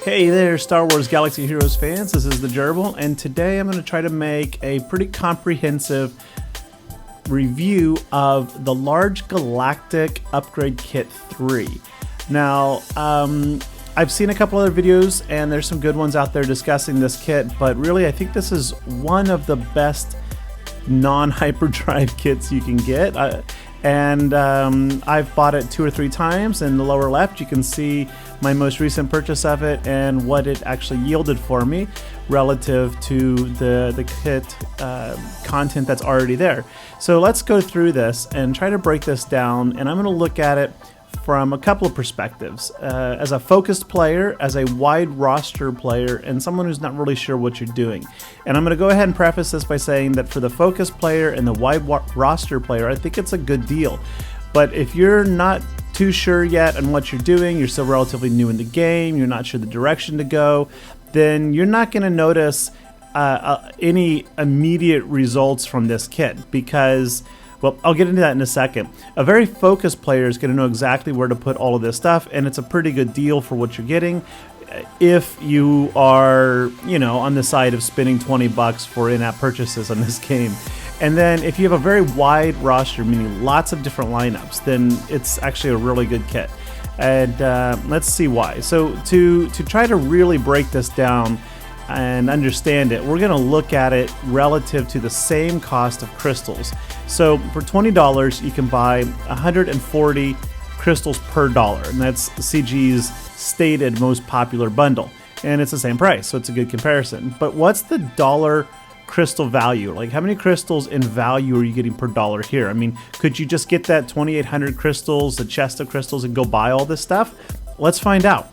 Hey there, Star Wars Galaxy Heroes fans, this is the Gerbil, and today I'm going to try to make a pretty comprehensive review of the large Galactic Upgrade Kit III. Now, I've seen a couple other videos, and there's some good ones out there discussing this kit, but really I think this is one of the best non-hyperdrive kits you can get. I've bought it 2 or 3 times. In the lower left you can see my most recent purchase of it and what it actually yielded for me relative to the kit content that's already there. So let's go through this and try to break this down, and I'm going to look at it from a couple of perspectives. As a focused player, as a wide roster player, and someone who's not really sure what you're doing. And I'm going to go ahead and preface this by saying that for the focused player and the wide roster player, I think it's a good deal. But if you're not too sure yet on what you're doing, you're still relatively new in the game, you're not sure the direction to go, then you're not going to notice any immediate results from this kit, because, well, I'll get into that in a second. A very focused player is going to know exactly where to put all of this stuff, and it's a pretty good deal for what you're getting if you are, you know, on the side of spending 20 bucks for in-app purchases on this game. And then if you have a very wide roster, meaning lots of different lineups, then it's actually a really good kit. And let's see why. So to try to really break this down and understand it, we're going to look at it relative to the same cost of crystals. So for $20 you can buy 140 crystals per dollar, and that's CG's stated most popular bundle, and it's the same price, so it's a good comparison. But what's the dollar crystal value? Like, how many crystals in value are you getting per dollar here? I mean, could you just get that 2,800 crystals, the chest of crystals, and go buy all this stuff? Let's find out.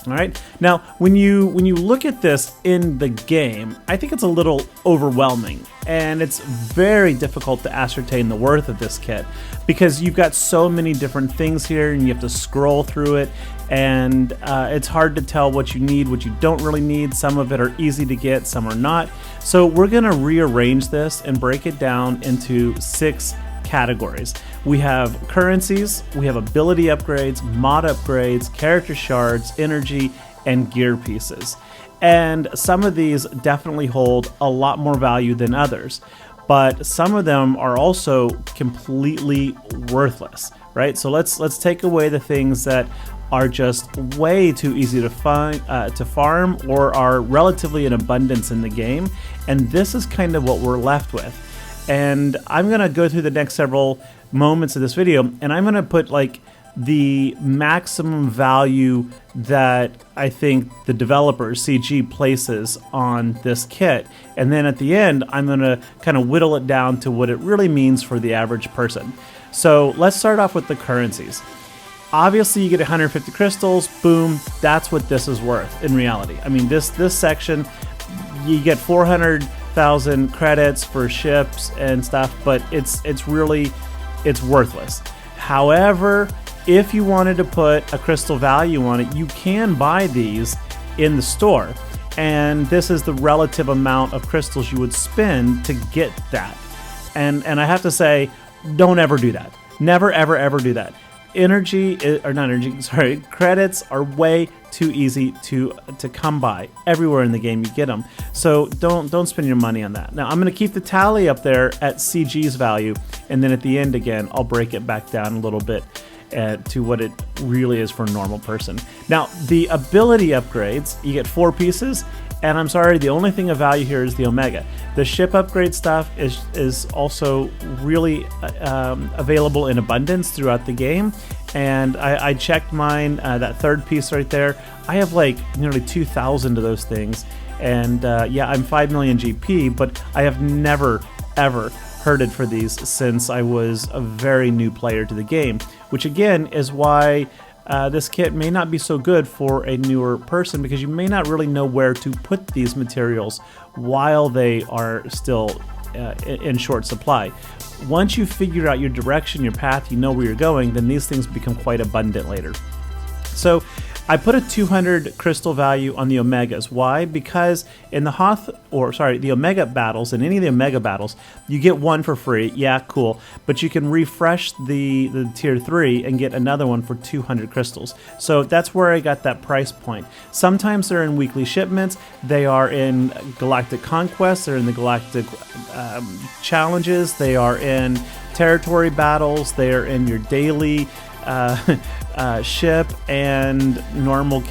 All right. Now, when you look at this in the game, I think it's a little overwhelming, and it's very difficult to ascertain the worth of this kit because you've got so many different things here, and you have to scroll through it, and it's hard to tell what you need, what you don't really need. Some of it are easy to get, some are not. So we're going to rearrange this and break it down into 6 categories. We have currencies, we have ability upgrades, mod upgrades, character shards, energy, and gear pieces. And some of these definitely hold a lot more value than others, but some of them are also completely worthless, right? So let's take away the things that are just way too easy to find, to farm, or are relatively in abundance in the game, and this is kind of what we're left with. And I'm going to go through the next several moments of this video, and I'm going to put like the maximum value that I think the developer, CG, places on this kit. And then at the end, I'm going to kind of whittle it down to what it really means for the average person. So let's start off with the currencies. Obviously, you get 150 crystals, boom, that's what this is worth in reality. I mean, this section, you get 400,000 credits for ships and stuff, but it's worthless. However, if you wanted to put a crystal value on it, you can buy these in the store, and this is the relative amount of crystals you would spend to get that. And I have to say, don't ever do that. Never, ever, ever do that. Credits are way too easy to come by. Everywhere in the game you get them. So don't spend your money on that. Now I'm going to keep the tally up there at CG's value, and then at the end again I'll break it back down a little bit to what it really is for a normal person. Now the ability upgrades, you get 4 pieces, and I'm sorry, the only thing of value here is the Omega. The ship upgrade stuff is also really available in abundance throughout the game, and I checked mine, that 3rd piece right there. I have like nearly 2,000 of those things, and yeah, I'm 5 million GP, but I have never ever herded for these since I was a very new player to the game, which again is why this kit may not be so good for a newer person, because you may not really know where to put these materials while they are still in short supply. Once you figure out your direction, your path, you know where you're going, then these things become quite abundant later. So I put a 200 crystal value on the Omegas. Why? Because in the the Omega battles, in any of the Omega battles, you get one for free. Yeah, cool. But you can refresh the tier 3 and get another one for 200 crystals. So that's where I got that price point. Sometimes they're in weekly shipments. They are in Galactic Conquest. They're in the Galactic challenges. They are in territory battles. They are in your daily ship and normal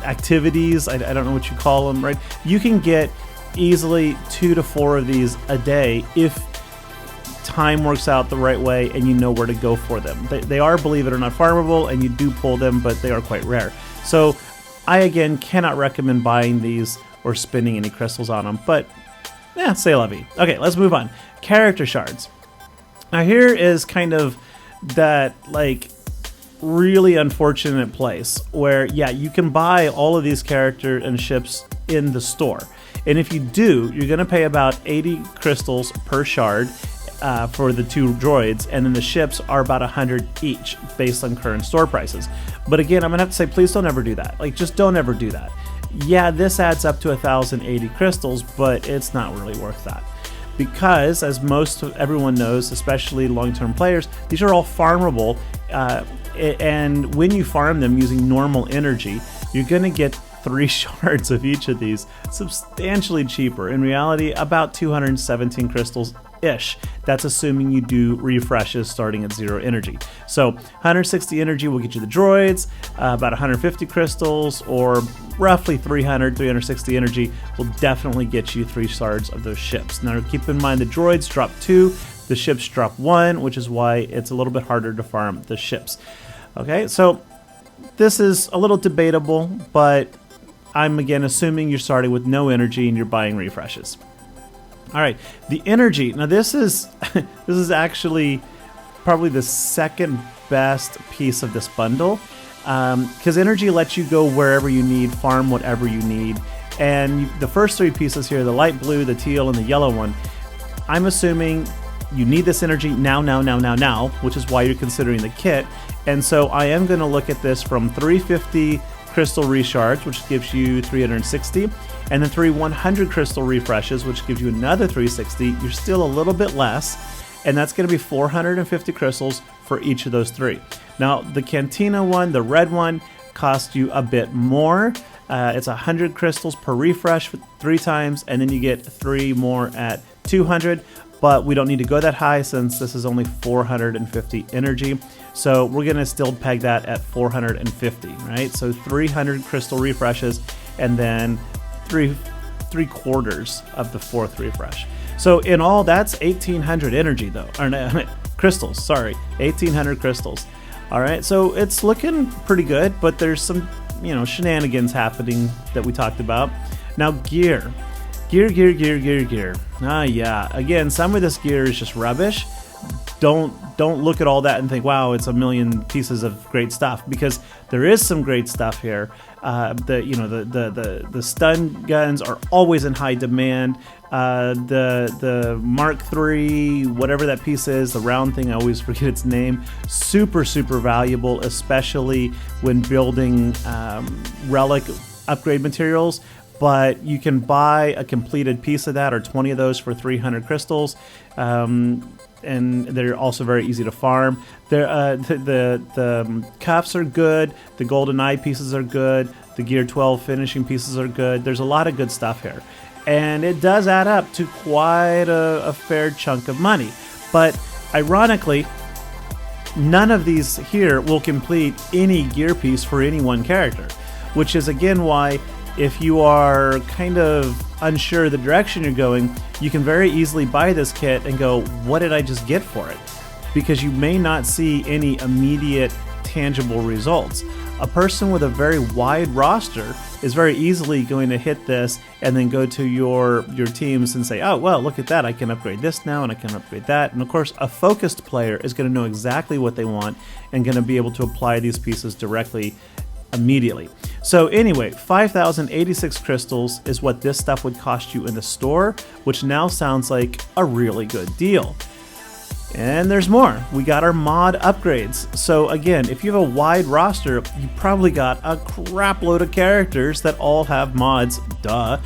activities. I don't know what you call them, right? You can get easily 2 to 4 of these a day if time works out the right way and you know where to go for them. They are, believe it or not, farmable, and you do pull them, but they are quite rare. So I, again, cannot recommend buying these or spending any crystals on them, but yeah, c'est la vie. Okay, let's move on. Character shards. Now here is kind of that, like, really unfortunate place where, yeah, you can buy all of these character and ships in the store. And if you do, you're going to pay about 80 crystals per shard for the 2 droids, and then the ships are about 100 each based on current store prices. But again, I'm going to have to say, please don't ever do that. Like, just don't ever do that. Yeah, this adds up to 1,080 crystals, but it's not really worth that. Because, as everyone knows, especially long-term players, these are all farmable, and when you farm them using normal energy, you're going to get 3 shards of each of these substantially cheaper. In reality, about 217 crystals-ish. That's assuming you do refreshes starting at 0 energy. So 160 energy will get you the droids, about 150 crystals, or roughly 360 energy will definitely get you 3 shards of those ships. Now keep in mind the droids drop 2, the ships drop 1, which is why it's a little bit harder to farm the ships. Okay, so this is a little debatable, but I'm again assuming you're starting with no energy and you're buying refreshes. All right, the energy. Now this is this is actually probably the second best piece of this bundle, because energy lets you go wherever you need, farm whatever you need. And the first 3 pieces here, the light blue, the teal, and the yellow one, I'm assuming you need this energy now, which is why you're considering the kit. And so I am going to look at this from 350 crystal reshards, which gives you 360, and then 3 100 crystal refreshes, which gives you another 360. You're still a little bit less, and that's going to be 450 crystals for each of those 3. Now, the Cantina one, the red one, costs you a bit more. It's 100 crystals per refresh 3 times, and then you get 3 more at 200. But we don't need to go that high since this is only 450 energy. So we're going to still peg that at 450, right? So 300 crystal refreshes, and then 3/4 of the 4th refresh. So in all, that's 1,800 energy though, or no, crystals, sorry, 1,800 crystals. All right, so it's looking pretty good, but there's some, shenanigans happening that we talked about. Now gear. Gear. Ah, yeah. Again, some of this gear is just rubbish. Don't look at all that and think, wow, it's a million pieces of great stuff, because there is some great stuff here. The stun guns are always in high demand. The Mark III, whatever that piece is, the round thing, I always forget its name. Super valuable, especially when building Relic upgrade materials. But you can buy a completed piece of that, or 20 of those for 300 crystals, and they're also very easy to farm. The cuffs are good, the golden eye pieces are good, the Gear 12 finishing pieces are good. There's a lot of good stuff here, and it does add up to quite a fair chunk of money. But ironically, none of these here will complete any gear piece for any one character, which is again why, if you are kind of unsure of the direction you're going, you can very easily buy this kit and go, what did I just get for it? Because you may not see any immediate tangible results. A person with a very wide roster is very easily going to hit this and then go to your teams and say, oh, well, look at that, I can upgrade this now and I can upgrade that. And of course, a focused player is going to know exactly what they want and going to be able to apply these pieces directly immediately. So anyway, 5,086 crystals is what this stuff would cost you in the store, which now sounds like a really good deal. And there's more. We got our mod upgrades. So again, if you have a wide roster, you probably got a crap load of characters that all have mods, duh,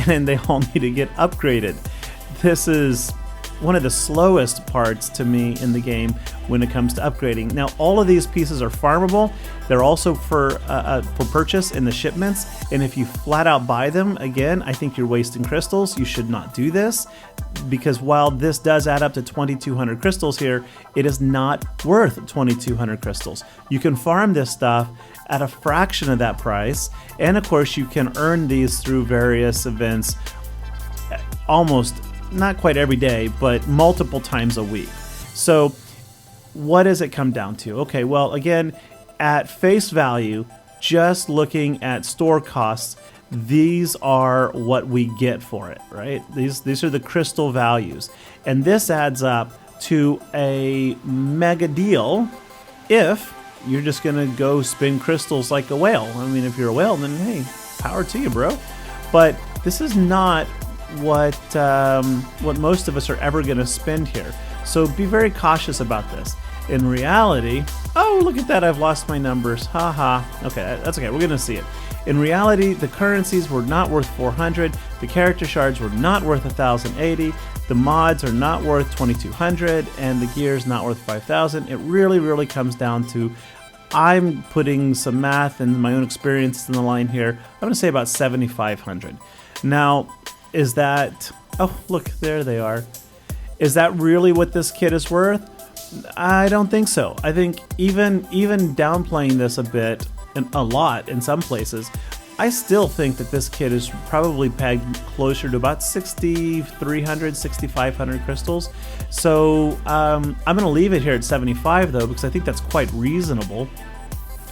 and they all need to get upgraded. This is one of the slowest parts to me in the game when it comes to upgrading. Now, all of these pieces are farmable. They're also for purchase in the shipments, and if you flat out buy them, again, I think you're wasting crystals. You should not do this, because while this does add up to 2,200 crystals here, it is not worth 2,200 crystals. You can farm this stuff at a fraction of that price, and of course you can earn these through various events almost not quite every day, but multiple times a week. So what does it come down to? Okay, well, again, at face value, just looking at store costs, these are what we get for it, right? These are the crystal values. And this adds up to a mega deal if you're just gonna go spin crystals like a whale. I mean, if you're a whale, then hey, power to you, bro. But this is not what most of us are ever going to spend here. So be very cautious about this. In reality, oh, look at that, I've lost my numbers. Haha. Okay, that's okay, we're going to see it. In reality, the currencies were not worth 400, the character shards were not worth 1,080, the mods are not worth 2,200, and the gear's not worth 5,000. It really comes down to, I'm putting some math and my own experience in the line here. I'm going to say about 7,500. Now, is that, oh look, there they are. Is that really what this kit is worth? I don't think so. I think even downplaying this a bit, and a lot in some places, I still think that this kit is probably pegged closer to about 6,300, 6,500 crystals. So I'm gonna leave it here at 75 though, because I think that's quite reasonable.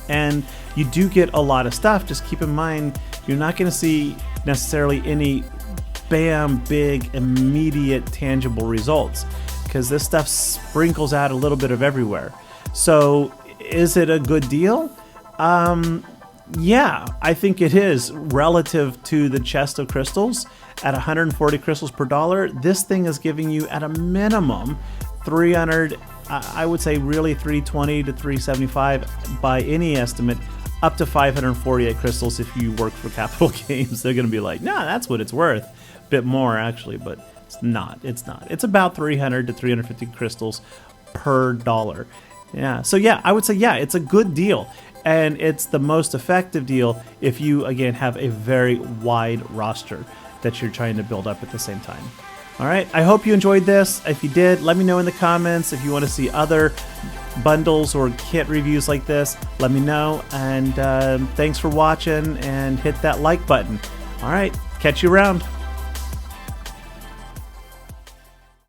And you do get a lot of stuff. Just keep in mind, you're not gonna see necessarily any bam, big, immediate, tangible results, because this stuff sprinkles out a little bit of everywhere. So is it a good deal? Yeah, I think it is relative to the chest of crystals. At 140 crystals per dollar, this thing is giving you at a minimum 300, I would say really 320 to 375 by any estimate, up to 548 crystals if you work for Capital Games. They're gonna be like, nah, that's what it's worth. Bit more actually, but it's not. It's about 300 to 350 crystals per dollar. Yeah, so yeah, I would say yeah, it's a good deal, and it's the most effective deal if you again have a very wide roster that you're trying to build up at the same time. All right, I hope you enjoyed this. If you did, let me know in the comments. If you want to see other bundles or kit reviews like this, let me know. And thanks for watching, and hit that like button. All right, catch you around.